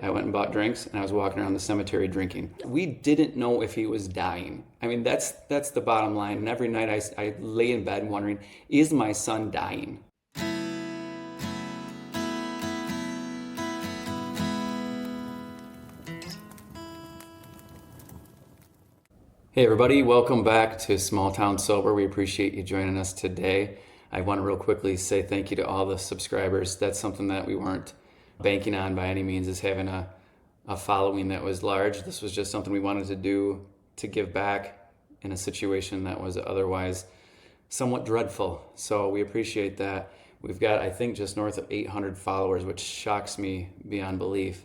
I went and bought drinks, and I was walking around the cemetery drinking. We didn't know if he was dying. I mean, that's the bottom line. And every night I lay in bed wondering, is my son dying? Hey everybody, welcome back to Small Town Sober. We appreciate you joining us today. I want to real quickly say thank you to all the subscribers. That's something that we weren't banking on by any means, is having a following that was large. This was just something we wanted to do to give back in a situation that was otherwise somewhat dreadful. So we appreciate that. We've got, I think, just north of 800 followers, which shocks me beyond belief.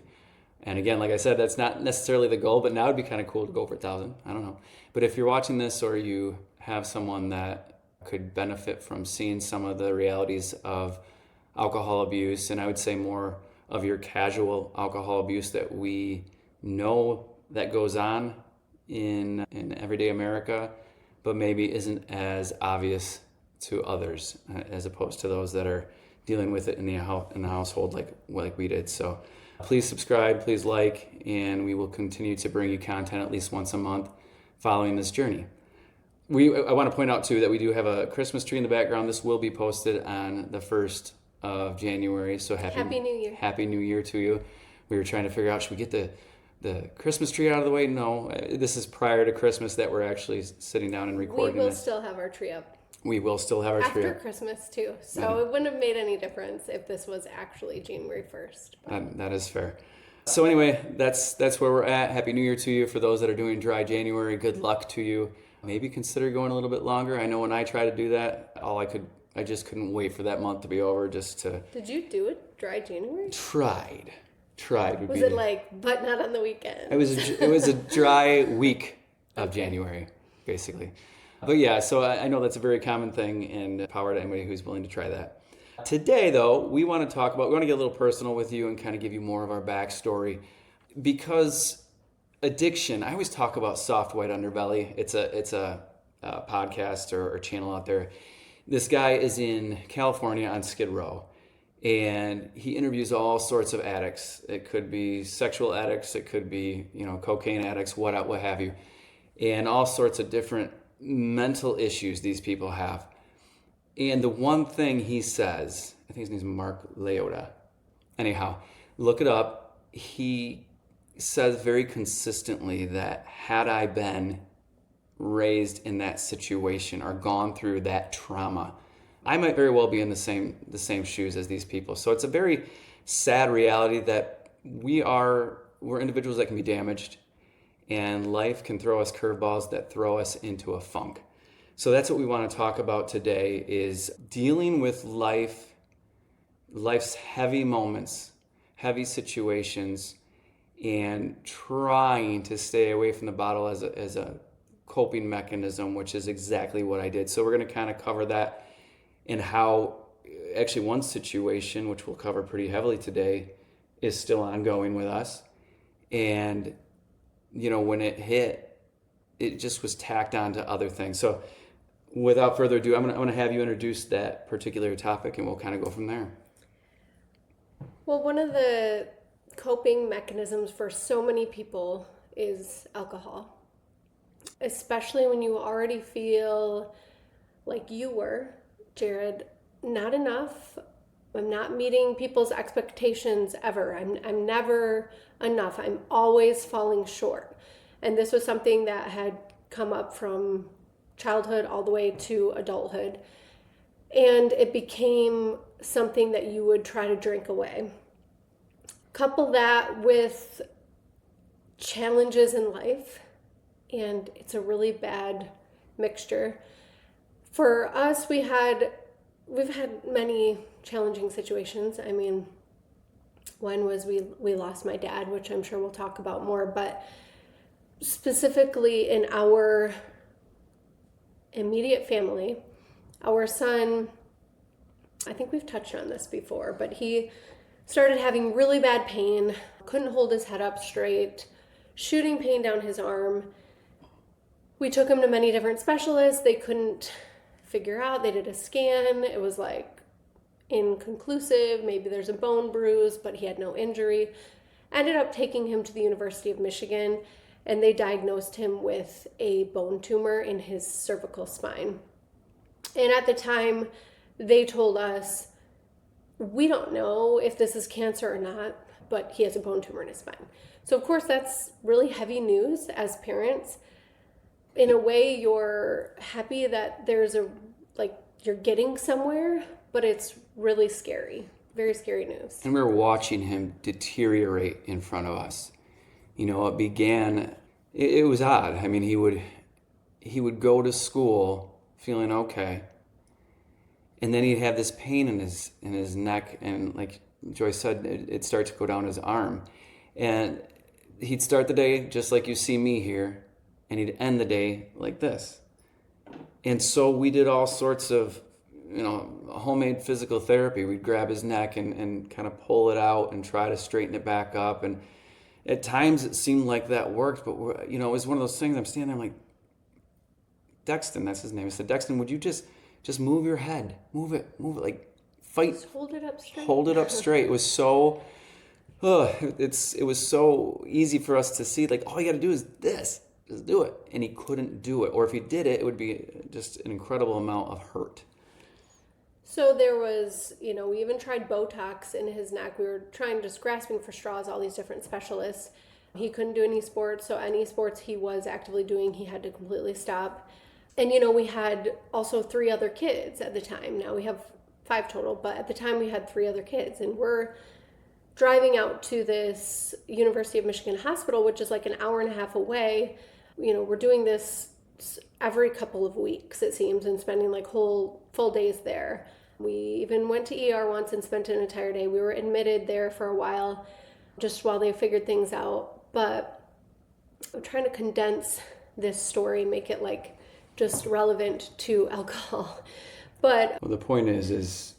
And again, like I said, that's not necessarily the goal, but now it'd be kind of cool to go for 1,000. I don't know. But if you're watching this or you have someone that could benefit from seeing some of the realities of alcohol abuse, and I would say more of your casual alcohol abuse that we know that goes on in everyday America, but maybe isn't as obvious to others as opposed to those that are dealing with it in the household like we did. So please subscribe, please like, and we will continue to bring you content at least once a month following this journey. I want to point out too that we do have a Christmas tree in the background. This will be posted on the 1st of January. So happy New Year. Happy New Year to you. We were trying to figure out, should we get the Christmas tree out of the way? No, this is prior to Christmas that we're actually sitting down and recording. We will still have our tree up. We will still have our tree up. After Christmas too. So it wouldn't have made any difference if this was actually January 1st. That is fair. So anyway, that's where we're at. Happy New Year to you. For those that are doing dry January, good luck to you. Maybe consider going a little bit longer. I know when I try to do that, I just couldn't wait for that month to be over just to... Did you do it dry January? Tried. Was it like, but not on the weekend? It was a dry week of January, basically. But yeah, so I know that's a very common thing, and power to anybody who's willing to try that. Today, though, we want to get a little personal with you and kind of give you more of our backstory, because addiction, I always talk about soft white underbelly. It's a podcast or channel out there. This guy is in California on Skid Row, and he interviews all sorts of addicts. It could be sexual addicts, it could be, cocaine addicts, what have you, and all sorts of different mental issues these people have. And the one thing he says, I think his name's Mark Leota. Anyhow, look it up. He says very consistently that had I been raised in that situation or gone through that trauma, I might very well be in the same shoes as these people. So it's a very sad reality that we're individuals that can be damaged, and life can throw us curveballs that throw us into a funk. So that's what we want to talk about today, is dealing with life's heavy moments, heavy situations, and trying to stay away from the bottle as a coping mechanism, which is exactly what I did. So we're going to kind of cover that, and how actually one situation, which we'll cover pretty heavily today, is still ongoing with us. And when it hit, it just was tacked on to other things. So without further ado, I'm going to have you introduce that particular topic, and we'll kind of go from there. Well, one of the coping mechanisms for so many people is alcohol, especially when you already feel like you were, Jared, not enough. I'm not meeting people's expectations ever. I'm never enough. I'm always falling short. And this was something that had come up from childhood all the way to adulthood. And it became something that you would try to drink away. Couple that with challenges in life, and it's a really bad mixture. For us, we've had many challenging situations. I mean, one was we lost my dad, which I'm sure we'll talk about more, but specifically in our immediate family, our son, I think we've touched on this before, but he started having really bad pain, couldn't hold his head up straight, shooting pain down his arm. We took him to many different specialists. They couldn't figure out. They did a scan. It was like inconclusive. Maybe there's a bone bruise, but he had no injury. ended up taking him to the University of Michigan, and they diagnosed him with a bone tumor in his cervical spine. And at the time, they told us, we don't know if this is cancer or not, but he has a bone tumor in his spine. So of course that's really heavy news as parents. In a way, you're happy that you're getting somewhere, but it's really scary. Very scary news. And we were watching him deteriorate in front of us. It began, it was odd. I mean, he would go to school feeling okay. And then he'd have this pain in his neck, and like Joyce said, it'd start to go down his arm. And he'd start the day just like you see me here, and he'd end the day like this. And so we did all sorts of, homemade physical therapy. We'd grab his neck and kind of pull it out and try to straighten it back up. And at times it seemed like that worked, but it was one of those things. I'm standing there, I'm like, Dexton, that's his name. I said, Dexton, would you just move your head, move it, like fight. Just hold it up straight. Hold it up straight. It was so, it was so easy for us to see. Like, all you got to do is this, just do it. And he couldn't do it, or if he did it, it would be just an incredible amount of hurt. So there was, we even tried Botox in his neck. We were just grasping for straws, all these different specialists. He couldn't do any sports, so any sports he was actively doing, he had to completely stop. And, we had also 3 other kids at the time. Now we have 5 total, but at the time we had 3 other kids. And we're driving out to this University of Michigan hospital, which is like an hour and a half away. We're doing this every couple of weeks, it seems, and spending like full days there. We even went to ER once and spent an entire day. We were admitted there for a while, just while they figured things out. But I'm trying to condense this story, make it like just relevant to alcohol. But the point is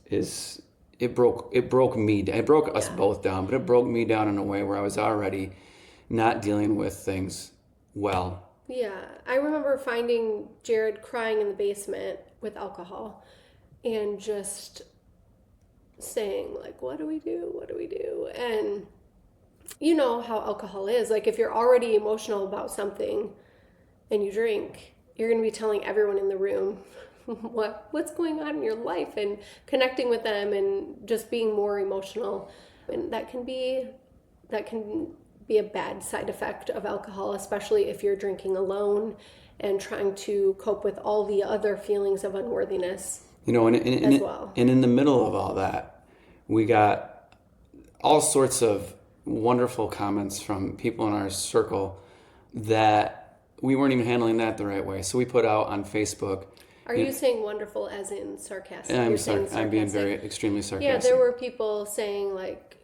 it broke me. It broke us both down, but it broke me down in a way where I was already not dealing with things well. Yeah, I remember finding Jared crying in the basement with alcohol and just saying, like, what do we do? What do we do? And you know how alcohol is. Like, if you're already emotional about something and you drink, you're going to be telling everyone in the room what's going on in your life and connecting with them and just being more emotional. And that can be a bad side effect of alcohol, especially if you're drinking alone and trying to cope with all the other feelings of unworthiness as well. And in the middle of all that, we got all sorts of wonderful comments from people in our circle that we weren't even handling that the right way. So we put out on Facebook. Are you saying wonderful as in sarcastic? I'm being extremely sarcastic. Yeah, there were people saying like,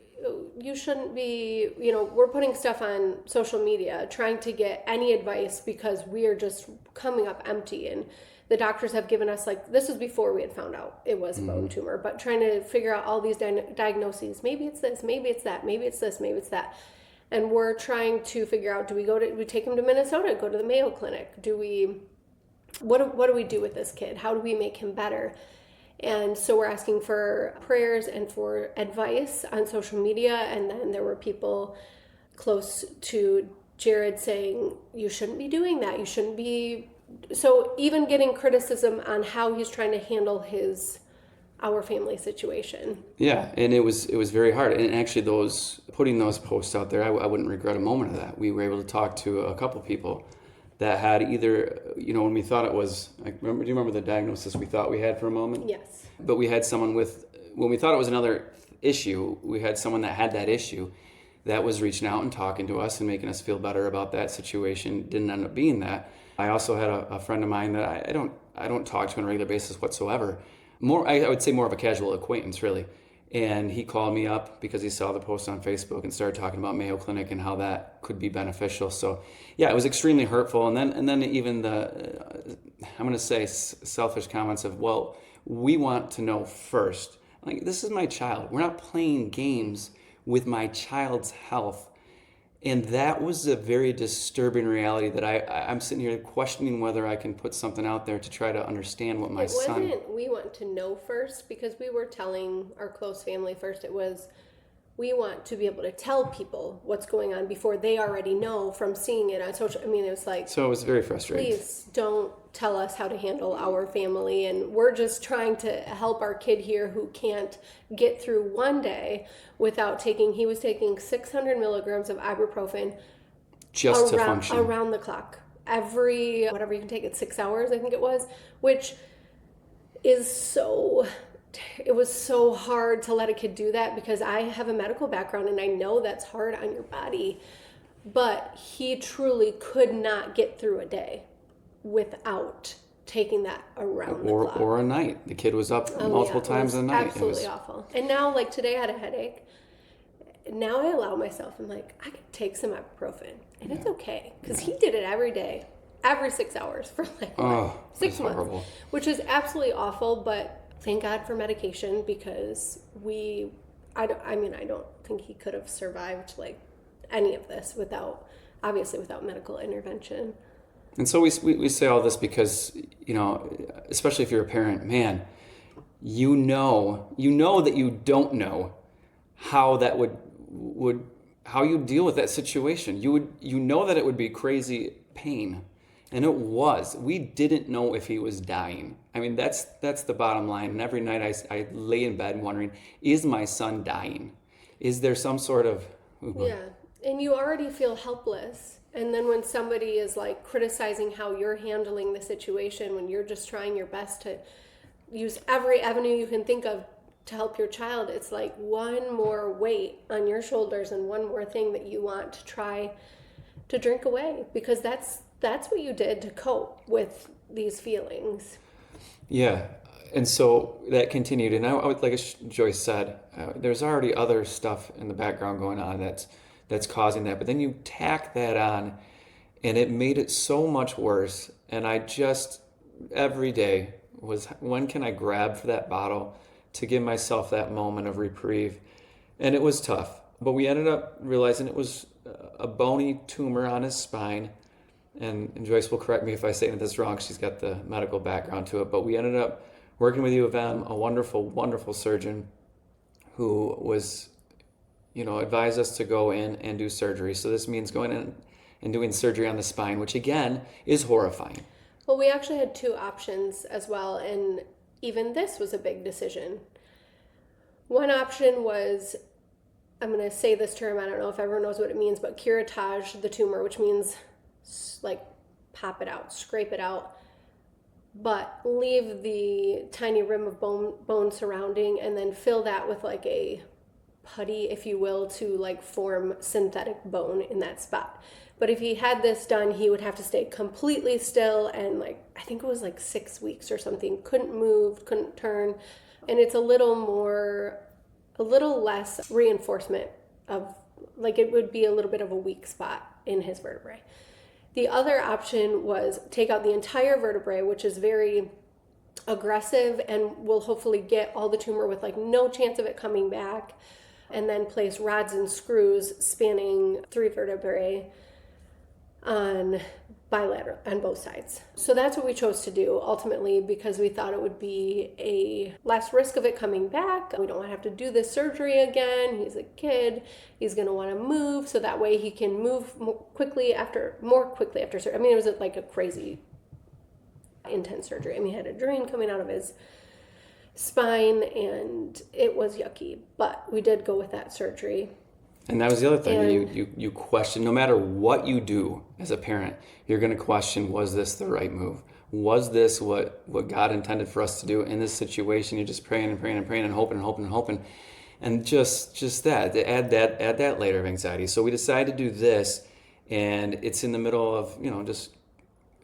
you shouldn't be, we're putting stuff on social media, trying to get any advice because we are just coming up empty. And the doctors have given us, like, this was before we had found out it was a bone tumor, but trying to figure out all these diagnoses. Maybe it's this, maybe it's that, maybe it's this, maybe it's that. And we're trying to figure out, do we take him to Minnesota, go to the Mayo Clinic? What do we do with this kid? How do we make him better? And so we're asking for prayers and for advice on social media. And then there were people close to Jared saying, you shouldn't be doing that. You shouldn't be. So even getting criticism on how he's trying to handle our family situation. Yeah, and it was very hard. And actually putting those posts out there, I wouldn't regret a moment of that. We were able to talk to a couple people that had either, when we thought it was, do you remember the diagnosis we thought we had for a moment? Yes. But we had someone when we thought it was another issue, we had someone that had that issue that was reaching out and talking to us and making us feel better about that situation. Didn't end up being that. I also had a friend of mine that I don't talk to on a regular basis whatsoever. I would say more of a casual acquaintance, really. And he called me up because he saw the post on Facebook and started talking about Mayo Clinic and how that could be beneficial. So, yeah, it was extremely hurtful. And then even I'm going to say selfish comments of, well, we want to know first. Like, this is my child. We're not playing games with my child's health. And that was a very disturbing reality that I'm sitting here questioning whether I can put something out there to try to understand what my son... It wasn't we want to know first because we were telling our close family first. It was we want to be able to tell people what's going on before they already know from seeing it on social. I mean, it was like, So it was very frustrating. please don't tell us how to handle our family. And we're just trying to help our kid here who can't get through one day without he was taking 600 milligrams of ibuprofen Just to function. around the clock. Every, whatever you can take it, 6 hours, I think it was, which is it was so hard to let a kid do that because I have a medical background and I know that's hard on your body. But he truly could not get through a day without taking that around the clock. Or a night. The kid was up multiple times a night. Absolutely awful. And now, like today, I had a headache. Now I allow myself, I'm like, I can take some ibuprofen. And it's okay. Because he did it every day, every 6 hours for like 6 months. Horrible. Which is absolutely awful, but thank God for medication because I don't think he could have survived like any of this without medical intervention. And so we say all this because, especially if you're a parent, man, you know that you don't know how that would how you deal with that situation. You know that it would be crazy pain. And it was. We didn't know if he was dying. I mean, that's the bottom line. And every night I lay in bed wondering, is my son dying? Is there some sort of... Yeah. And you already feel helpless. And then when somebody is like criticizing how you're handling the situation, when you're just trying your best to use every avenue you can think of to help your child, it's like one more weight on your shoulders and one more thing that you want to try to drink away because that's what you did to cope with these feelings. Yeah. And so that continued. And I would, like Joyce said, there's already other stuff in the background going on that's causing that. But then you tack that on, and it made it so much worse. And I just, every day was, when can I grab for that bottle to give myself that moment of reprieve? And it was tough. But we ended up realizing it was a bony tumor on his spine. And Joyce will correct me if I say this wrong. She's got the medical background to it. But we ended up working with U of M, a wonderful, wonderful surgeon who was, advised us to go in and do surgery. So this means going in and doing surgery on the spine, which again is horrifying. Well, we actually had two options as well. And even this was a big decision. One option was, I'm going to say this term, I don't know if everyone knows what it means, but curettage the tumor, which means like pop it out, scrape it out, but leave the tiny rim of bone surrounding and then fill that with like a putty, if you will, to like form synthetic bone in that spot. But if he had this done, he would have to stay completely still and like, I think it was like 6 weeks or something, couldn't move, couldn't turn. And it's a little less reinforcement of, like it would be a little bit of a weak spot in his vertebrae. The other option was take out the entire vertebrae, which is very aggressive and will hopefully get all the tumor with like no chance of it coming back, and then place rods and screws spanning 3 vertebrae on both sides. So that's what we chose to do ultimately because we thought it would be a less risk of it coming back. We don't want to have to do this surgery again. He's a kid. He's going to want to move so that way he can move more quickly after surgery. I mean, it was like a crazy intense surgery. I mean, he had a drain coming out of his spine and it was yucky, but we did go with that surgery. And that was the other thing. You question, no matter what you do as a parent, you're going to question, was this the right move? Was this what God intended for us to do in this situation? You're just praying and praying and praying and hoping and hoping and hoping. And just that, to add that layer of anxiety. So we decided to do this, and it's in the middle of, just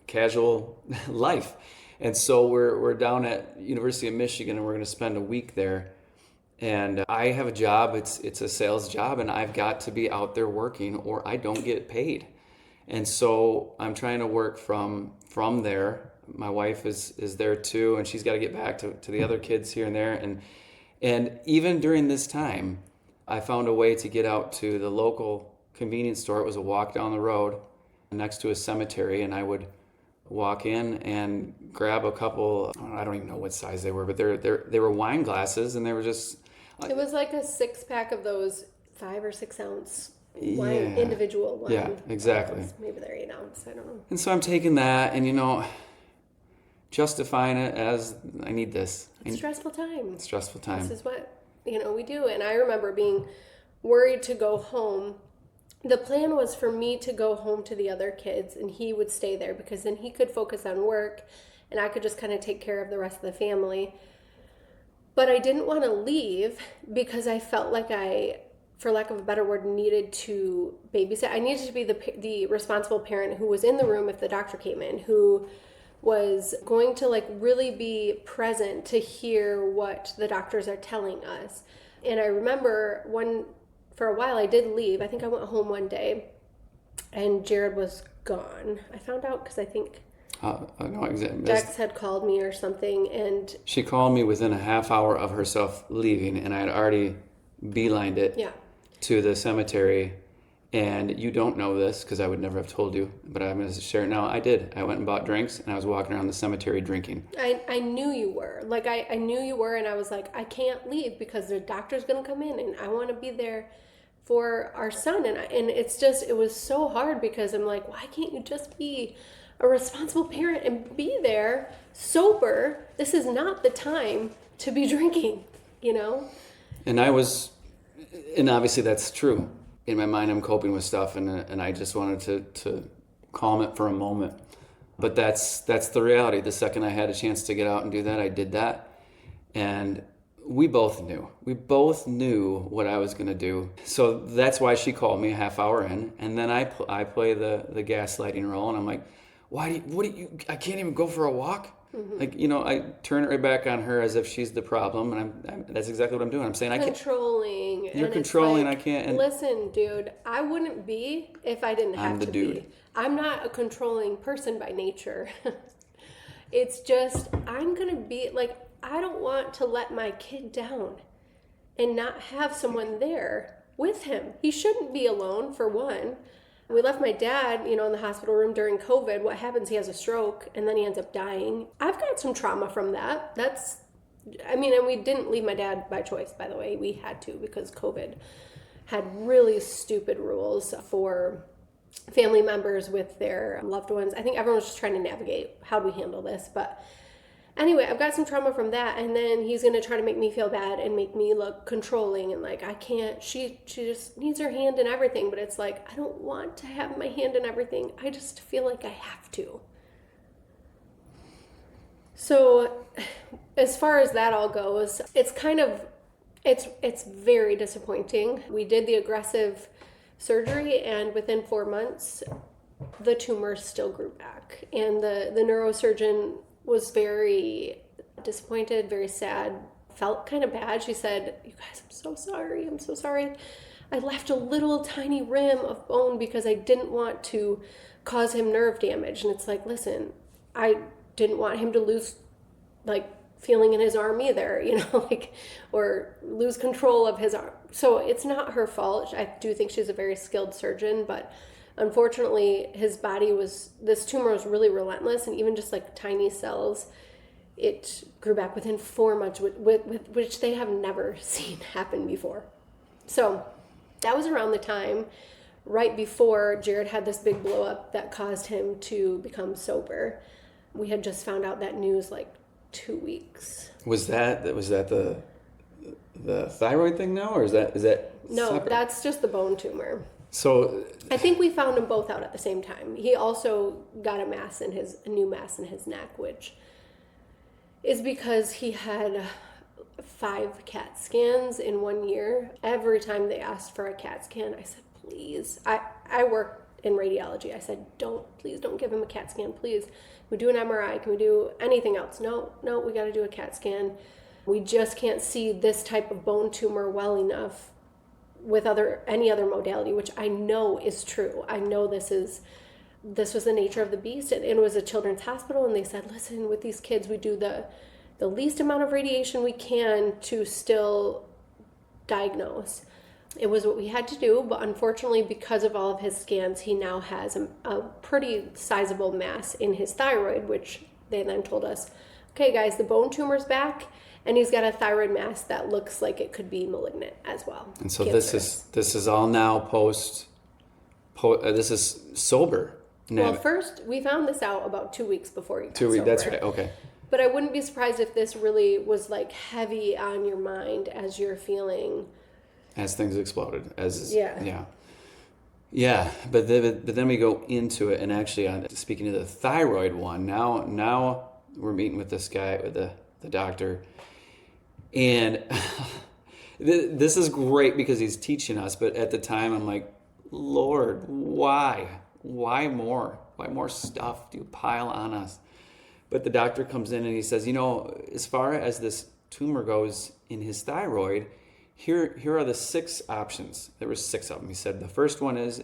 casual life. And so we're down at University of Michigan, and we're going to spend a week there. And I have a job, it's a sales job, and I've got to be out there working or I don't get paid. And so I'm trying to work from there. My wife is there too, and she's got to get back to the other kids here and there. And even during this time, I found a way to get out to the local convenience store. It was a walk down the road next to a cemetery, and I would walk in and grab a couple, I don't even know what size they were, but they were wine glasses, and they were just... It was like a 6-pack of those 5 or 6 ounce wine, individual wine. Yeah, exactly. bottles. Maybe they're 8 ounce. I don't know. And so I'm taking that and, justifying it as I need this. It's stressful time. Stressful time. This is what, we do. And I remember being worried to go home. The plan was for me to go home to the other kids and he would stay there because then he could focus on work and I could just kind of take care of the rest of the family. But I didn't want to leave because I felt like I, for lack of a better word, needed to babysit. I needed to be the responsible parent who was in the room if the doctor came in, who was going to really be present to hear what the doctors are telling us. And I remember for a while I did leave. I think I went home one day and Jared was gone. I found out because I think no, exactly. Dex had called me or something, and she called me within a half hour of herself leaving, and I had already beelined it to the cemetery. And you don't know this because I would never have told you, but I'm going to share it now. I did. I went and bought drinks, and I was walking around the cemetery drinking. I knew you were. I knew you were, and I was like, I can't leave because the doctor's going to come in, and I want to be there for our son. And it was so hard because I'm like, why can't you just be a responsible parent and be there sober? This is not the time to be drinking, And obviously that's true. In my mind, I'm coping with stuff, and I just wanted to calm it for a moment. But that's the reality. The second I had a chance to get out and do that, I did that. And we both knew. We both knew what I was going to do. So that's why she called me a half hour in. And then I play the gaslighting role, and I'm like, I can't even go for a walk? Mm-hmm. I turn it right back on her as if she's the problem, and that's exactly what I'm doing. I'm saying I can't. Controlling. You're controlling. I can't. Listen, dude, I wouldn't be if I didn't have to be. I'm not a controlling person by nature. It's just I'm gonna be I don't want to let my kid down, and not have someone there with him. He shouldn't be alone, for one. We left my dad, in the hospital room during COVID. What happens? He has a stroke and then he ends up dying. I've got some trauma from that. And we didn't leave my dad by choice, by the way. We had to because COVID had really stupid rules for family members with their loved ones. I think everyone was just trying to navigate how do we handle this. But anyway, I've got some trauma from that, and then he's going to try to make me feel bad and make me look controlling and I can't, she just needs her hand in everything, but it's I don't want to have my hand in everything. I just feel like I have to. So as far as that all goes, it's it's very disappointing. We did the aggressive surgery, and within 4 months, the tumor still grew back, and the neurosurgeon was very disappointed, very sad, felt kind of bad. She said, "You guys, I'm so sorry. I left a little tiny rim of bone because I didn't want to cause him nerve damage." And it's listen, I didn't want him to lose feeling in his arm either, or lose control of his arm. So it's not her fault. I do think she's a very skilled surgeon, but unfortunately, this tumor was really relentless, and even just tiny cells, it grew back within 4 months, which they have never seen happen before. So that was around the time right before Jared had this big blow up that caused him to become sober. We had just found out that news 2 weeks. Was that the thyroid thing now, or is that no? separate? That's just the bone tumor. So I think we found them both out at the same time. He also got a new mass in his neck, which is because he had 5 CAT scans in 1 year. Every time they asked for a CAT scan, I said, please. I work in radiology. I said, please don't give him a CAT scan, please. Can we do an MRI? Can we do anything else? No, we got to do a CAT scan. We just can't see this type of bone tumor well enough with any other modality, which I know is true. I know this was the nature of the beast, and it was a children's hospital, and they said, listen, with these kids, we do the least amount of radiation we can to still diagnose. It was what we had to do, but unfortunately, because of all of his scans, he now has a pretty sizable mass in his thyroid, which they then told us, okay, guys, the bone tumor's back, And he's got a thyroid mass that looks like it could be malignant as well. And so Cancerous. this is all now this is sober. Well, first, we found this out about 2 weeks before you got 2 weeks, sober. that's right, okay. But I wouldn't be surprised if this really was like heavy on your mind as you're feeling. As things exploded. Yeah. Yeah, but then we go into it, and actually, speaking of the thyroid one, now we're meeting with this guy, with the doctor, and this is great because he's teaching us, but at the time I'm like, Lord, why more? Why more stuff do you pile on us? But the doctor comes in and he says, as far as this tumor goes in his thyroid, here are the 6 options. There were 6 of them. He said the first one is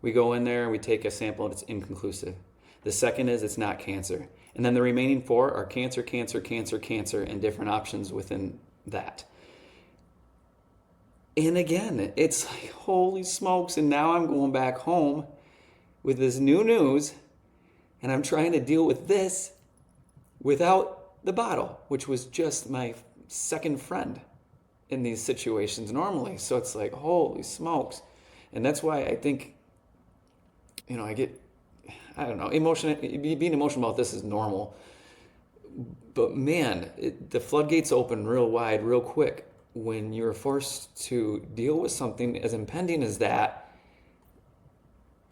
we go in there and we take a sample and it's inconclusive. The second is it's not cancer. And then the remaining 4 are cancer, cancer, cancer, cancer, and different options within that. And again, it's like, holy smokes. And now I'm going back home with this new news and I'm trying to deal with this without the bottle, which was just my second friend in these situations normally. So it's like, holy smokes. And that's why I think, I don't know, being emotional about this is normal. But man, the floodgates open real wide, real quick when you're forced to deal with something as impending as that.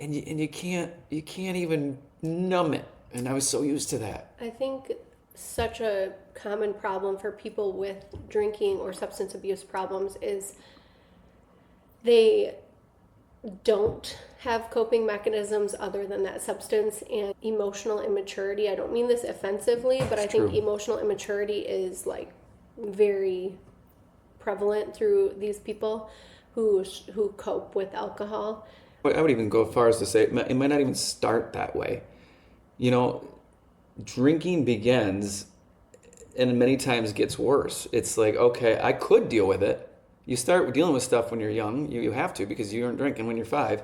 And you can't even numb it. And I was so used to that. I think such a common problem for people with drinking or substance abuse problems is they don't have coping mechanisms other than that substance and emotional immaturity. I don't mean this offensively, but I think emotional immaturity is like very prevalent through these people who cope with alcohol. I would even go as far as to say it might not even start that way. Drinking begins and many times gets worse. It's like, okay, I could deal with it. You start dealing with stuff when you're young. You have to because you aren't drinking when you're 5.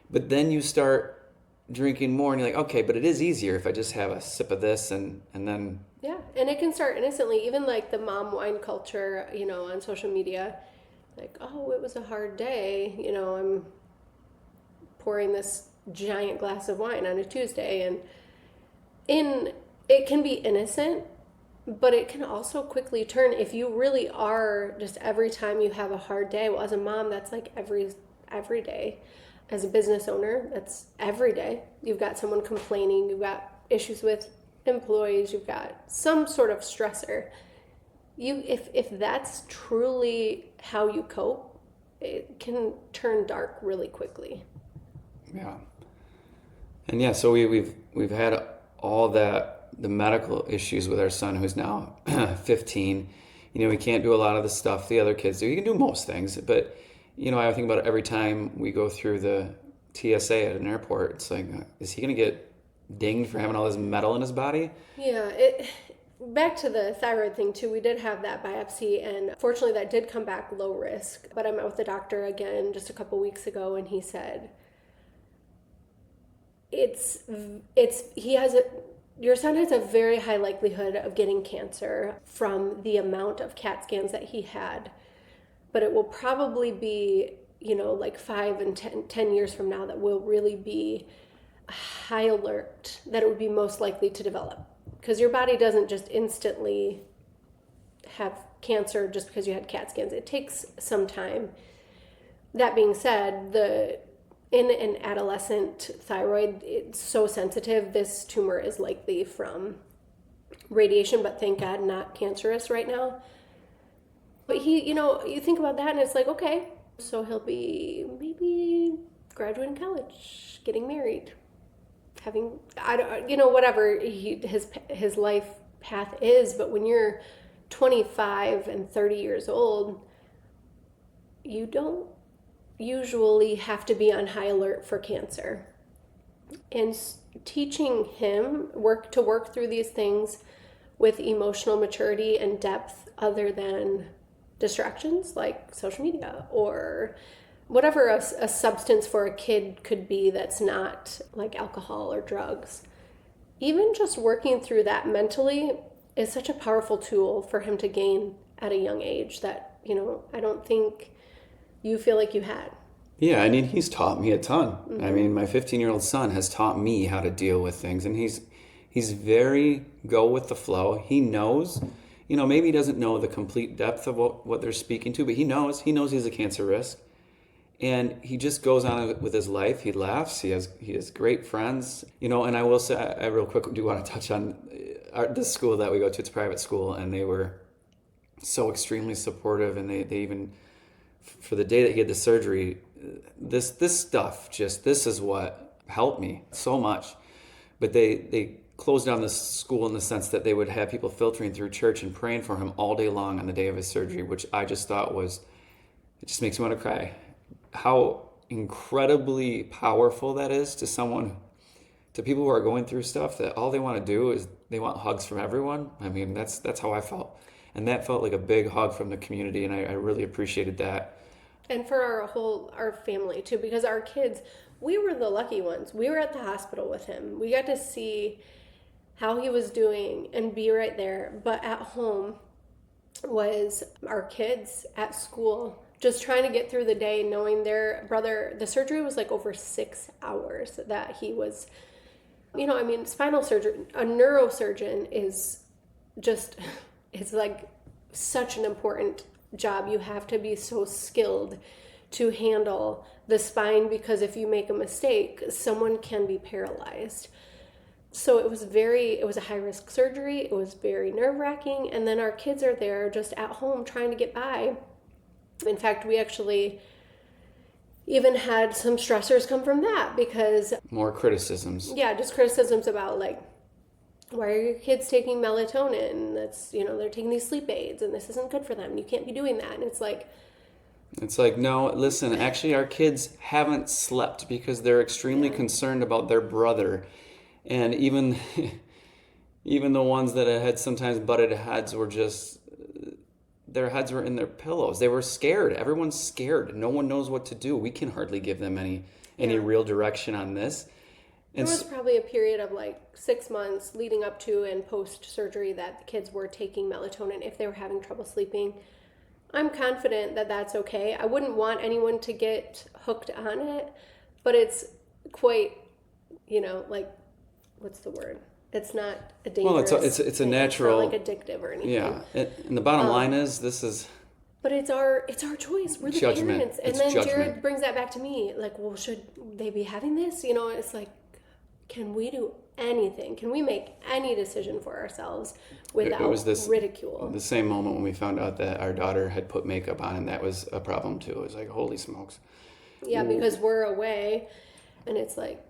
But then you start drinking more and you're like, okay, but it is easier if I just have a sip of this and then... Yeah, and it can start innocently. Even like the mom wine culture, on social media. Like, oh, it was a hard day. I'm pouring this giant glass of wine on a Tuesday. And it can be innocent, but it can also quickly turn if you really are just every time you have a hard day. Well, as a mom, that's like every day. As a business owner, that's every day. You've got someone complaining, you've got issues with employees, you've got some sort of stressor. If that's truly how you cope, it can turn dark really quickly. Yeah. And yeah, so we've had all the medical issues with our son who's now 15. We can't do a lot of the stuff the other kids do. You can do most things, but I think about it every time we go through the TSA at an airport. It's like, is he going to get dinged for having all this metal in his body? Yeah, back to the thyroid thing too. We did have that biopsy, and fortunately that did come back low risk. But I met with the doctor again just a couple weeks ago, and he said, your son has a very high likelihood of getting cancer from the amount of CAT scans that he had. But it will probably be, like 5 and 10 years from now that will really be high alert that it would be most likely to develop. Because your body doesn't just instantly have cancer just because you had CAT scans. It takes some time. That being said, in an adolescent thyroid, it's so sensitive. This tumor is likely from radiation, but thank God not cancerous right now. But he, you think about that and it's like, okay, so he'll be maybe graduating college, getting married, having, whatever his life path is. But when you're 25 and 30 years old, you don't usually have to be on high alert for cancer. And teaching him to work through these things with emotional maturity and depth other than distractions like social media or whatever a substance for a kid could be that's not like alcohol or drugs. Even just working through that mentally is such a powerful tool for him to gain at a young age that, I don't think you feel like you had. Yeah, I mean, he's taught me a ton. I mean, my 15-year-old son has taught me how to deal with things, and he's very go with the flow. He knows, maybe he doesn't know the complete depth of what they're speaking to, but he knows he's a cancer risk. And he just goes on with his life. He laughs. He has great friends. And I will say, I real quick do want to touch on this school that we go to. It's a private school, and they were so extremely supportive. And they even, for the day that he had the surgery, this stuff, this is what helped me so much. But they closed down this school in the sense that they would have people filtering through church and praying for him all day long on the day of his surgery, which I just thought it just makes me want to cry. How incredibly powerful that is to people who are going through stuff, that all they want to do is they want hugs from everyone. I mean, that's how I felt. And that felt like a big hug from the community, and I really appreciated that. And for our family too, because our kids, we were the lucky ones. We were at the hospital with him. We got to see how he was doing and be right there. But at home was our kids at school, just trying to get through the day, knowing their brother, the surgery was like over 6 hours that he was, spinal surgery, a neurosurgeon is just, it's like such an important job. You have to be so skilled to handle the spine, because if you make a mistake, someone can be paralyzed. So it was a high risk surgery. It was very nerve-wracking. And then our kids are there just at home trying to get by. In fact, we actually even had some stressors come from that, because more criticisms. Yeah, just criticisms about like, why are your kids taking melatonin? That's, they're taking these sleep aids and this isn't good for them. You can't be doing that. And it's like, no, listen, actually our kids haven't slept because they're extremely concerned about their brother. And even the ones that had sometimes butted heads were just, their heads were in their pillows. They were scared. Everyone's scared. No one knows what to do. We can hardly give them any real direction on this. And there was probably a period of like 6 months leading up to and post-surgery that the kids were taking melatonin if they were having trouble sleeping. I'm confident that that's okay. I wouldn't want anyone to get hooked on it, but it's quite, what's the word? It's not a dangerous. Well, it's a natural. It's not like addictive or anything. Yeah, and the bottom line is this is. But it's our choice. We're the parents, and then judgment. Jared brings that back to me. Like, well, should they be having this? It's like, can we do anything? Can we make any decision for ourselves without ridicule? The same moment when we found out that our daughter had put makeup on, and that was a problem too. It was like, holy smokes. Yeah, because we're away, and it's like.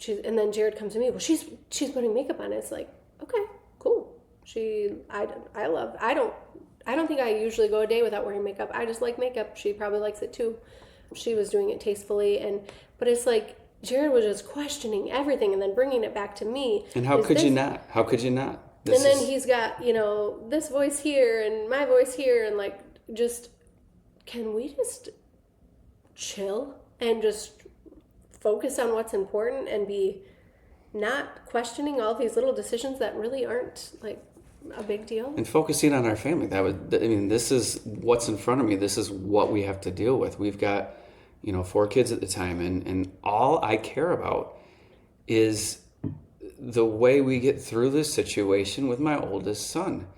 And then Jared comes to me. Well, she's putting makeup on. It's like, okay, cool. I don't think I usually go a day without wearing makeup. I just like makeup. She probably likes it too. She was doing it tastefully, but it's like Jared was just questioning everything and then bringing it back to me. And how could you not? How could you not? He's got this voice here and my voice here, and like, just can we just chill and just focus on what's important and be not questioning all these little decisions that really aren't like a big deal. And focusing on our family. This is what's in front of me. This is what we have to deal with. We've got, 4 kids at the time, and all I care about is the way we get through this situation with my oldest son.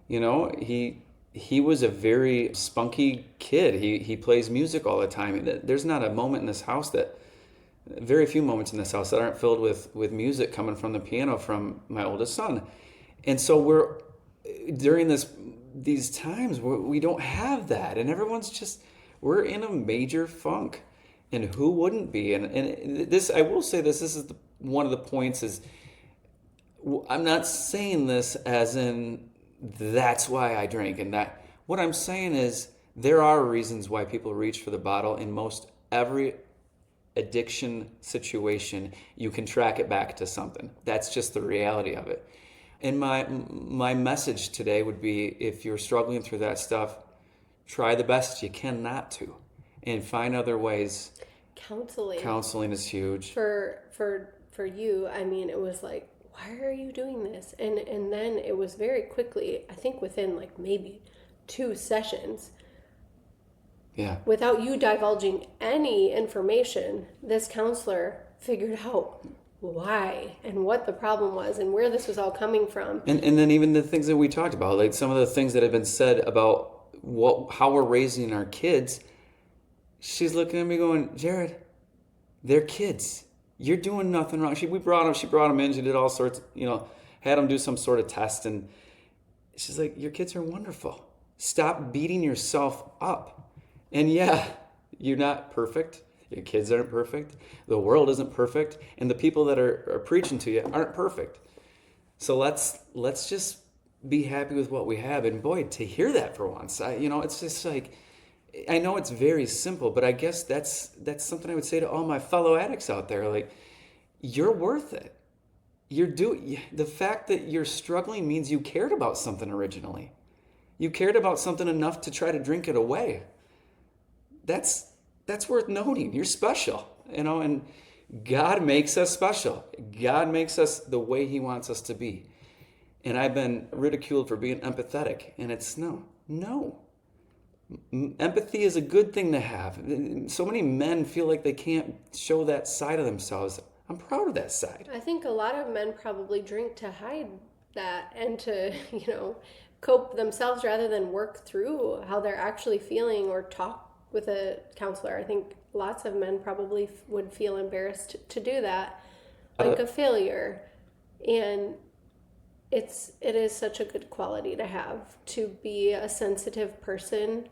He was a very spunky kid. He plays music all the time. There's not a moment in this house very few moments in this house that aren't filled with music coming from the piano from my oldest son. And so we're during these times we don't have that, and we're in a major funk. And who wouldn't be? And this, I will say this is one of the points is, I'm not saying this as in that's why I drink, and that what I'm saying is there are reasons why people reach for the bottle. In most every addiction situation, you can track it back to something. That's just the reality of it. And my message today would be, if you're struggling through that stuff, try the best you can not to, and find other ways. Counseling is huge. For you, it was like, why are you doing this? And then it was very quickly, I think within like maybe 2 sessions, Yeah. without you divulging any information, this counselor figured out why and what the problem was and where this was all coming from. And then even the things that we talked about, like some of the things that have been said about how we're raising our kids, she's looking at me going, Jared, they're kids. You're doing nothing wrong. She brought them in. She did all sorts, had them do some sort of test. And she's like, your kids are wonderful. Stop beating yourself up. And yeah, you're not perfect. Your kids aren't perfect. The world isn't perfect. And the people that are preaching to you aren't perfect. So let's just be happy with what we have. And boy, to hear that for once, it's just like, I know it's very simple, but I guess that's something I would say to all my fellow addicts out there. Like, you're worth it. The fact that you're struggling means you cared about something originally. You cared about something enough to try to drink it away. That's worth noting. You're special, and God makes us special. God makes us the way He wants us to be. And I've been ridiculed for being empathetic, and it's no. Empathy is a good thing to have. So many men feel like they can't show that side of themselves. I'm proud of that side. I think a lot of men probably drink to hide that and to, cope themselves rather than work through how they're actually feeling or talk with a counselor. I think lots of men probably would feel embarrassed to do that, like a failure. And it is such a good quality to have, to be a sensitive person.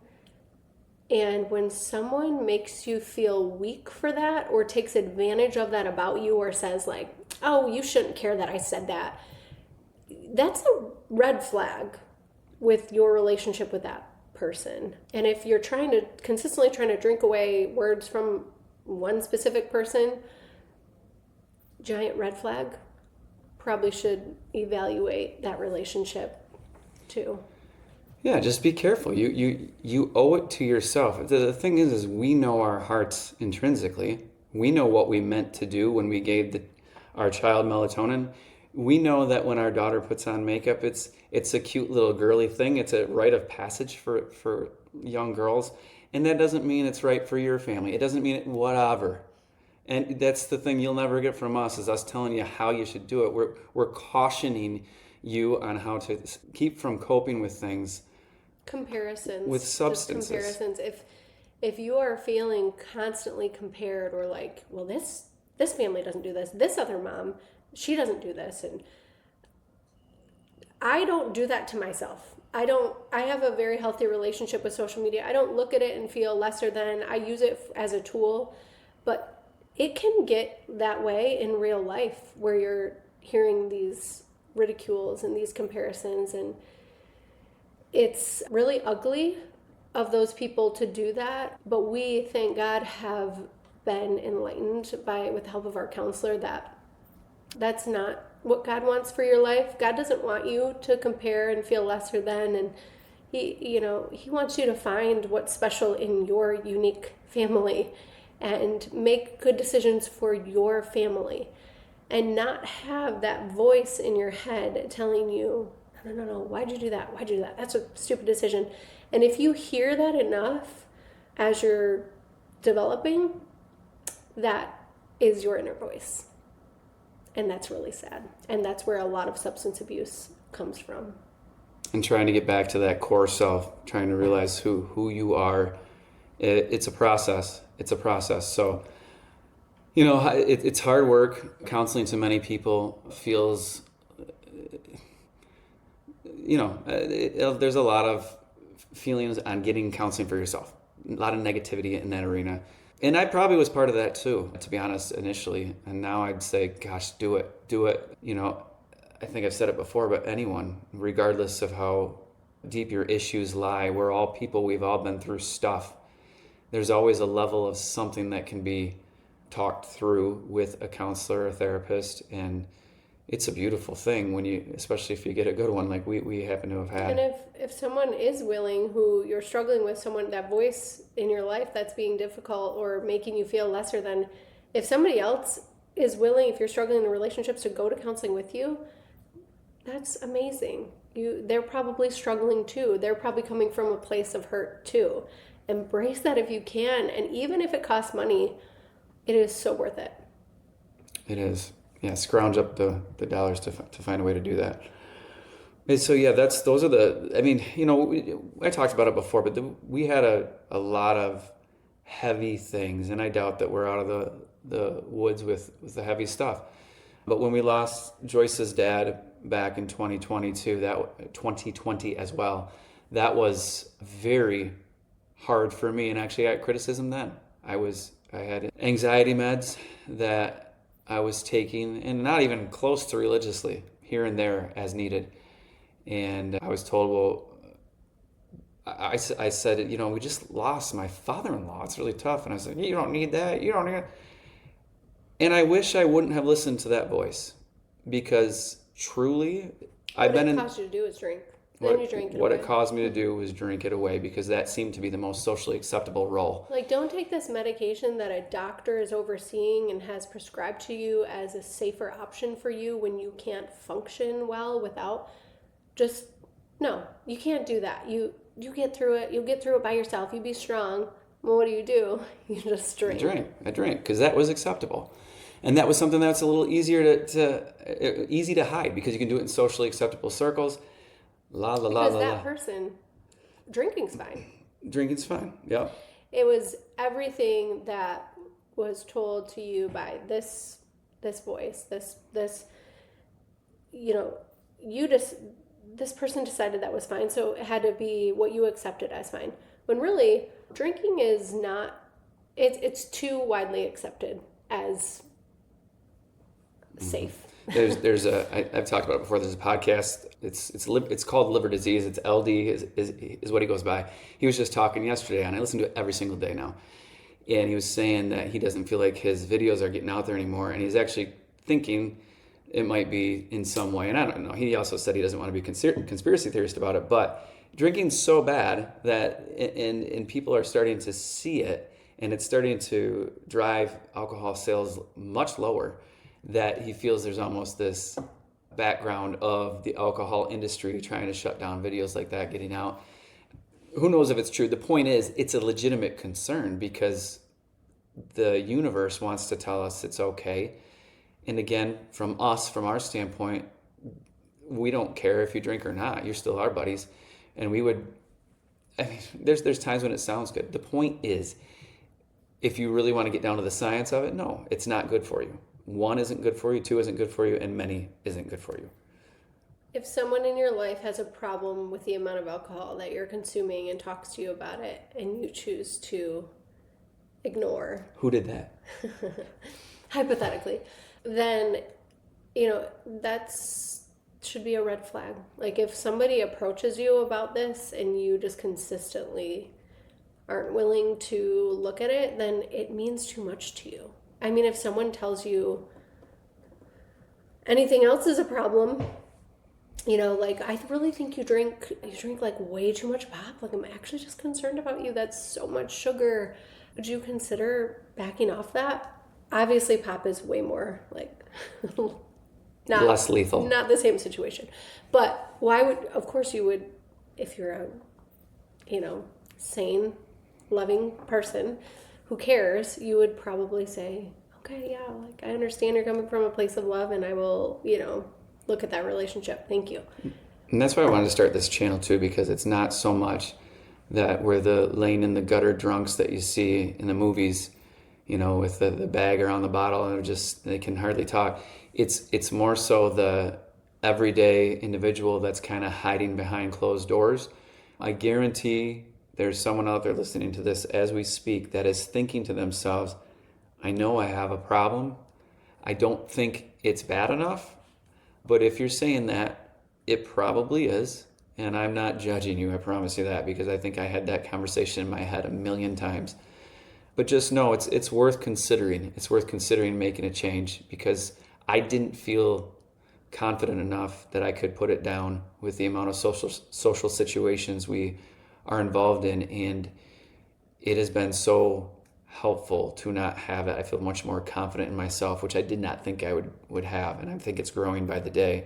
And when someone makes you feel weak for that or takes advantage of that about you or says like, oh, you shouldn't care that I said that, that's a red flag with your relationship with that person. And if you're consistently trying to drink away words from one specific person, giant red flag, probably should evaluate that relationship too. Yeah, just be careful. You owe it to yourself. The thing is we know our hearts intrinsically. We know what we meant to do when we gave our child melatonin. We know that when our daughter puts on makeup, it's a cute little girly thing. It's a rite of passage for young girls. And that doesn't mean it's right for your family. It doesn't mean whatever. And that's the thing you'll never get from us, is us telling you how you should do it. We're cautioning you on how to keep from coping with things. Comparisons. With substances. Just comparisons. If you are feeling constantly compared or like, well, this family doesn't do this. This other mom, she doesn't do this. And I don't do that to myself. I have a very healthy relationship with social media. I don't look at it and feel lesser than. I use it as a tool, but it can get that way in real life where you're hearing these ridicules and these comparisons, and it's really ugly of those people to do that. But we, thank God, have been enlightened with the help of our counselor that that's not what God wants for your life. God doesn't want you to compare and feel lesser than, and He wants you to find what's special in your unique family and make good decisions for your family and not have that voice in your head telling you, no, why'd you do that? That's a stupid decision. And if you hear that enough as you're developing, that is your inner voice. And that's really sad. And that's where a lot of substance abuse comes from. And trying to get back to that core self, trying to realize who you are. It's a process. So, it's hard work. Counseling to many people feels, there's a lot of feelings on getting counseling for yourself. A lot of negativity in that arena. And I probably was part of that too, to be honest, initially. And now I'd say, gosh, do it. I think I've said it before, but anyone, regardless of how deep your issues lie, we're all people. We've all been through stuff. There's always a level of something that can be talked through with a counselor or a therapist. And it's a beautiful thing especially if you get a good one like we happen to have had. And if someone is willing, who you're struggling with, someone, that voice in your life that's being difficult or making you feel lesser than, if somebody else is willing, if you're struggling in relationships, to go to counseling with you, that's amazing. They're probably struggling too. They're probably coming from a place of hurt too. Embrace that if you can, and even if it costs money, it is so worth it. It is. Yeah, scrounge up the dollars to find a way to do that. And so yeah, those are the. I mean, I talked about it before, but we had a lot of heavy things, and I doubt that we're out of the woods with the heavy stuff. But when we lost Joyce's dad back in 2020 as well, that was very hard for me, and actually I got criticism then. I had anxiety meds that I was taking, and not even close to religiously, here and there as needed. And I was told, well, I said, we just lost my father-in-law. It's really tough. And I said, you don't need that. You don't need it. And I wish I wouldn't have listened to that voice, because truly, What it caused you to do is drink. Then you drink it What away. it caused me to do was drink it away, because that seemed to be the most socially acceptable role. Like, don't take this medication that a doctor is overseeing and has prescribed to you as a safer option for you when you can't function well without. No, you can't do that. You get through it. You'll get through it by yourself. You be strong. Well, what do? You just drink. I drink because that was acceptable. And that was something that's a little easier easy to hide, because you can do it in socially acceptable circles. Because that person, drinking's fine. Drinking's fine, yeah. It was everything that was told to you by this voice, this this person decided that was fine, so it had to be what you accepted as fine. When really, drinking is not, it's too widely accepted as safe. I've talked about it before. There's a podcast. It's called Liver Disease. It's LD is what he goes by. He was just talking yesterday, and I listen to it every single day now. And he was saying that he doesn't feel like his videos are getting out there anymore, and he's actually thinking it might be in some way. And I don't know. He also said he doesn't want to be conspiracy theorist about it, but drinking's so bad that and people are starting to see it, and it's starting to drive alcohol sales much lower, that he feels there's almost this background of the alcohol industry trying to shut down videos like that getting out. Who knows if it's true? The point is, it's a legitimate concern, because the universe wants to tell us it's okay. And again, from our standpoint, we don't care if you drink or not. You're still our buddies. And there's times when it sounds good. The point is, if you really want to get down to the science of it, no, it's not good for you. 1 isn't good for you, 2 isn't good for you, and many isn't good for you. If someone in your life has a problem with the amount of alcohol that you're consuming and talks to you about it, and you choose to ignore. Who did that? Hypothetically. Then, should be a red flag. Like, if somebody approaches you about this and you just consistently aren't willing to look at it, then it means too much to you. I mean, if someone tells you anything else is a problem, like, I really think you drink like way too much pop. Like, I'm actually just concerned about you. That's so much sugar. Would you consider backing off that? Obviously, pop is way more like less lethal. Not the same situation. But of course you would, if you're a, sane, loving person who cares, you would probably say, okay, yeah, like, I understand you're coming from a place of love, and I will, look at that relationship. Thank you. And that's why I wanted to start this channel too, because it's not so much that we're the laying in the gutter drunks that you see in the movies, with the bag around the bottle and they can hardly talk. It's more so the everyday individual that's kind of hiding behind closed doors. I guarantee there's someone out there listening to this as we speak that is thinking to themselves, I know I have a problem. I don't think it's bad enough. But if you're saying that, it probably is. And I'm not judging you, I promise you that, because I think I had that conversation in my head a million times. But just know it's worth considering. It's worth considering making a change, because I didn't feel confident enough that I could put it down with the amount of social situations we are involved in. And it has been so helpful to not have it. I feel much more confident in myself, which I did not think I would have. And I think it's growing by the day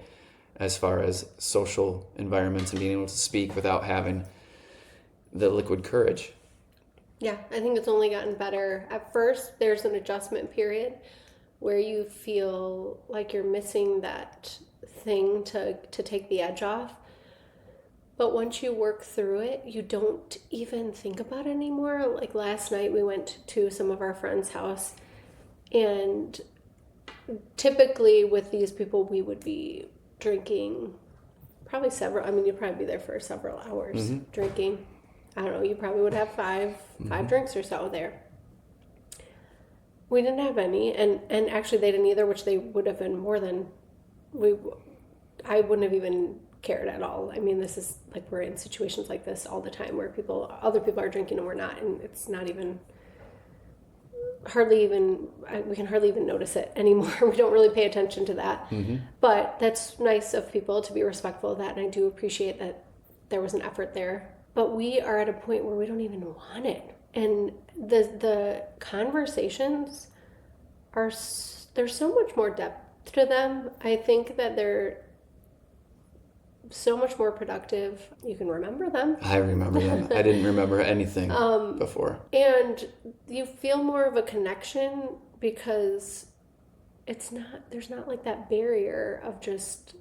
as far as social environments and being able to speak without having the liquid courage. Yeah, I think it's only gotten better. At first, there's an adjustment period where you feel like you're missing that thing to take the edge off. But once you work through it, you don't even think about it anymore. Like last night, we went to some of our friends' house, and typically with these people, we would be drinking probably several. I mean, you'd probably be there for several hours drinking. I don't know. You probably would have five drinks or so there. We didn't have any, and actually they didn't either, which they would have been more than I wouldn't have even cared at all. I mean, this is like we're in situations like this all the time where other people are drinking and we're not, and it's not even we can hardly even notice it anymore. We don't really pay attention to that. But that's nice of people to be respectful of that, and I do appreciate that there was an effort there. But we are at a point where we don't even want it, and the conversations there's so much more depth to them. I think that they're so much more productive. You can remember them. I remember them. I didn't remember anything before. And you feel more of a connection because there's not like that barrier of just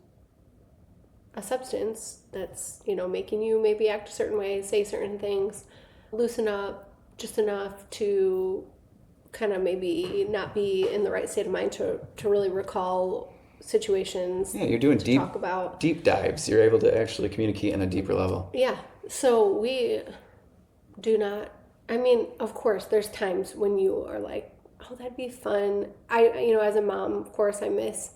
a substance that's, making you maybe act a certain way, say certain things, loosen up just enough to kind of maybe not be in the right state of mind to really recall situations. Yeah, you're doing deep dives. You're able to actually communicate on a deeper level. Yeah. So we do not, I mean, of course, there's times when you are like, oh, that'd be fun. As a mom, of course, I miss,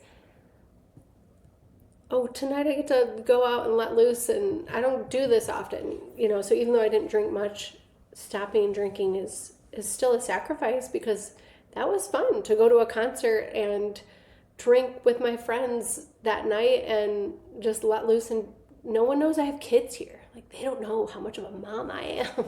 oh, tonight I get to go out and let loose, and I don't do this often, so even though I didn't drink much, stopping drinking is still a sacrifice, because that was fun to go to a concert and drink with my friends that night and just let loose, and no one knows I have kids here. Like, they don't know how much of a mom I am.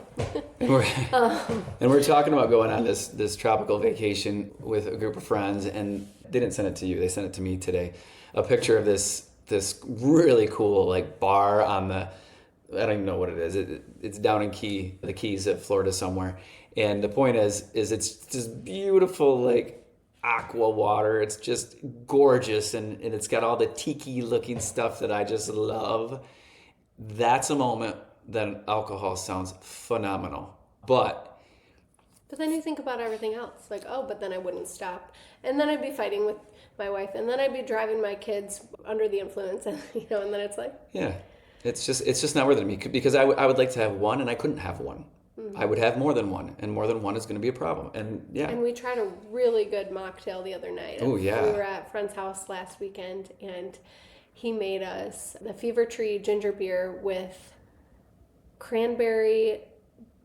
And we're talking about going on this tropical vacation with a group of friends, and they didn't send it to you. They sent it to me today. A picture of this really cool like bar on I don't even know what it is. It's down in the Keys of Florida somewhere. And the point is it's just beautiful like aqua water. It's just gorgeous, and it's got all the tiki looking stuff that I just love. That's a moment that alcohol sounds phenomenal. But then you think about everything else, like, oh, but then I wouldn't stop, and then I'd be fighting with my wife, and then I'd be driving my kids under the influence, and and then it's like, yeah, it's just not worth it to me, because I would like to have one, and I couldn't have one. I would have more than one, and more than one is going to be a problem. And yeah. And we tried a really good mocktail the other night. Oh yeah. We were at a friend's house last weekend, and he made us the Fever Tree ginger beer with cranberry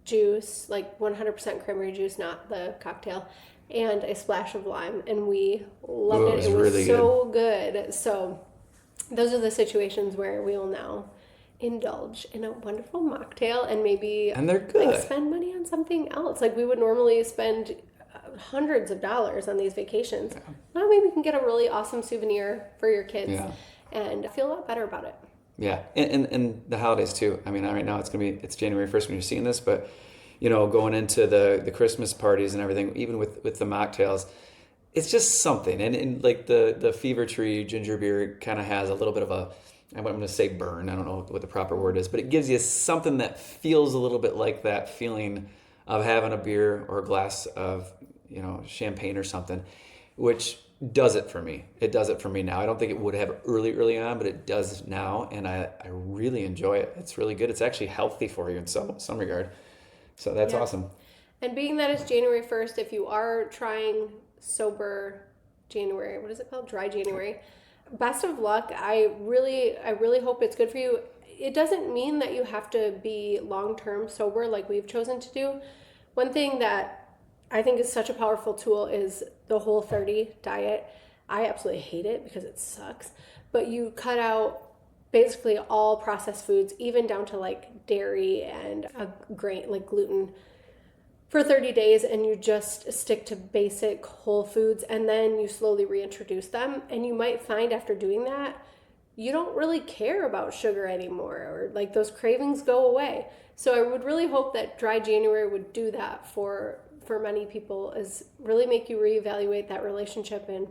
juice, like 100% cranberry juice, not the cocktail, and a splash of lime, and we loved it. It was really so good. So those are the situations where we will now indulge in a wonderful mocktail, and maybe they're good. Like spend money on something else. Like we would normally spend hundreds of dollars on these vacations. Yeah. Well, maybe you can get a really awesome souvenir for your kids and feel a lot better about it. Yeah, and the holidays too. I mean, right now it's January 1st when you're seeing this, but going into the Christmas parties and everything, even with the mocktails, it's just something. And like the Fever Tree ginger beer kind of has a little bit of I'm going to say burn. I don't know what the proper word is, but it gives you something that feels a little bit like that feeling of having a beer or a glass of, champagne or something, which does it for me. It does it for me now. I don't think it would have early on, but it does now, and I really enjoy it. It's really good. It's actually healthy for you in some regard. So that's awesome. And being that it's January 1st, if you are trying sober January, what is it called? Dry January. Best of luck. I really hope it's good for you. It doesn't mean that you have to be long-term sober like we've chosen to do. One thing that I think is such a powerful tool is the Whole30 diet. I absolutely hate it because it sucks. But you cut out basically all processed foods, even down to like dairy and a grain, like gluten. for 30 days and you just stick to basic whole foods, and then you slowly reintroduce them. And you might find after doing that, you don't really care about sugar anymore, or like those cravings go away. So I would really hope that Dry January would do that for many people, is really make you reevaluate that relationship, and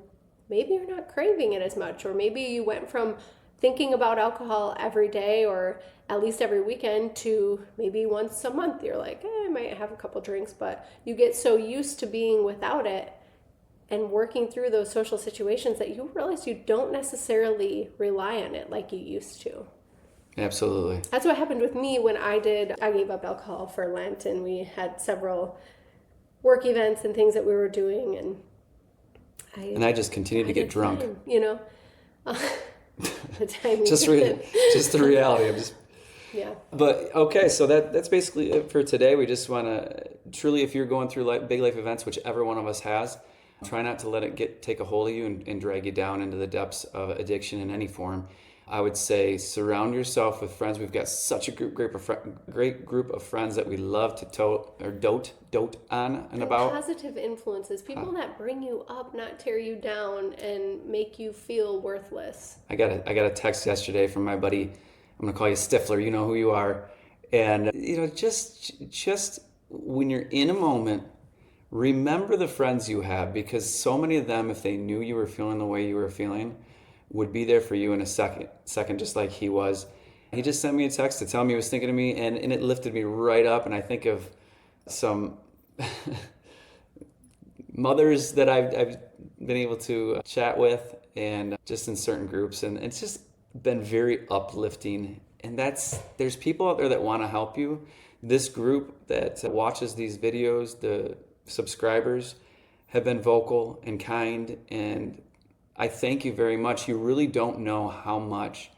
maybe you're not craving it as much, or maybe you went from thinking about alcohol every day or at least every weekend to maybe once a month you're like, I might have a couple drinks, but you get so used to being without it and working through those social situations that you realize you don't necessarily rely on it like you used to. Absolutely. That's what happened with me when I gave up alcohol for Lent, and we had several work events and things that we were doing, and I just continued to get drunk. Fine, you know. The timing. just the reality. Yeah. But okay, so that's basically it for today. We just want to truly, if you're going through big life events, whichever one of us has, try not to let it take a hold of you and drag you down into the depths of addiction in any form. I would say surround yourself with friends. We've got such a great group of friends that we love to dote on and about. Positive influences, people that bring you up, not tear you down and make you feel worthless. I got a text yesterday from my buddy. I'm gonna call you Stifler. You know who you are, and just when you're in a moment, remember the friends you have, because so many of them, if they knew you were feeling the way you were feeling, would be there for you in a second, just like he was. He just sent me a text to tell me he was thinking of me, and it lifted me right up. And I think of some mothers that I've been able to chat with, and just in certain groups, and it's just been very uplifting. And there's people out there that want to help you. This group that watches these videos, the subscribers, have been vocal and kind, and I thank you very much. You really don't know how much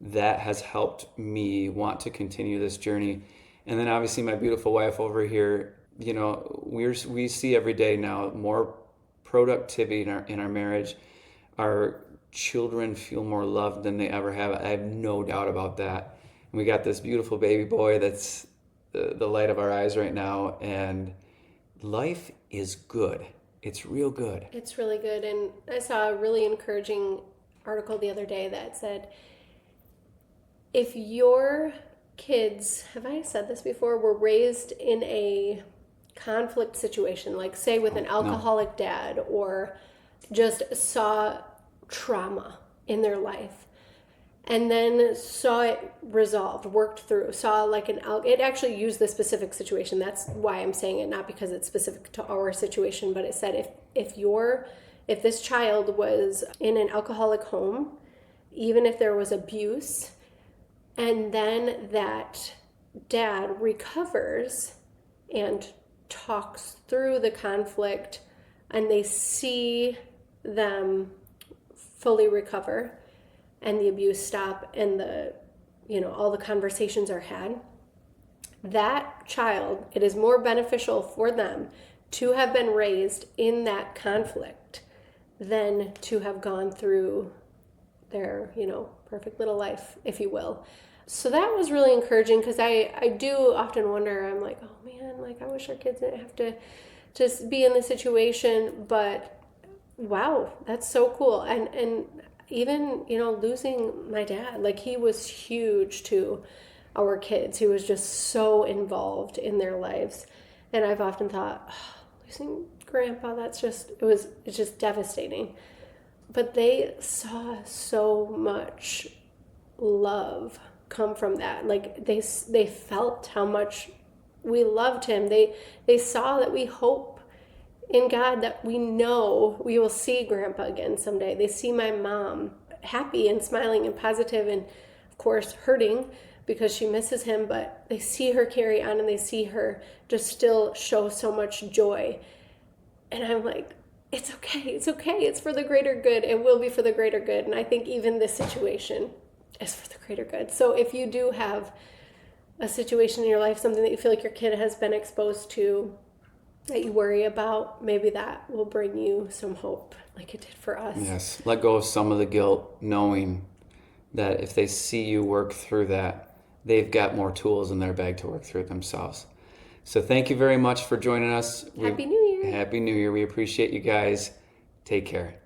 that has helped me want to continue this journey. And then obviously my beautiful wife over here, we see every day now more productivity in our marriage. Our children feel more loved than they ever have. I have no doubt about that. And we got this beautiful baby boy that's the light of our eyes right now, and life is good. It's real good. It's really good. And I saw a really encouraging article the other day that said, if your kids, have I said this before, were raised in a conflict situation, like say with an alcoholic dad, or just saw trauma in their life, and then saw it resolved, worked through, it actually used the specific situation. That's why I'm saying it, not because it's specific to our situation, but it said if this child was in an alcoholic home, even if there was abuse, and then that dad recovers and talks through the conflict, and they see them fully recover, and the abuse stop, and all the conversations are had, that child, it is more beneficial for them to have been raised in that conflict than to have gone through their, perfect little life, if you will. So that was really encouraging, because I do often wonder, I'm like, oh man, like I wish our kids didn't have to just be in this situation, but wow, that's so cool. And even, losing my dad, like he was huge to our kids. He was just so involved in their lives. And I've often thought, losing grandpa, it's just devastating. But they saw so much love come from that. Like they felt how much we loved him. They saw that we hope in God that we know we will see grandpa again someday. They see my mom happy and smiling and positive, and of course hurting because she misses him, but they see her carry on, and they see her just still show so much joy. And I'm like, it's okay, it's for the greater good. It will be for the greater good. And I think even this situation is for the greater good. So if you do have a situation in your life, something that you feel like your kid has been exposed to, that you worry about, maybe that will bring you some hope like it did for us. Yes, let go of some of the guilt, knowing that if they see you work through that, they've got more tools in their bag to work through it themselves. So thank you very much for joining us. Happy New Year. Happy New Year. We appreciate you guys. Take care.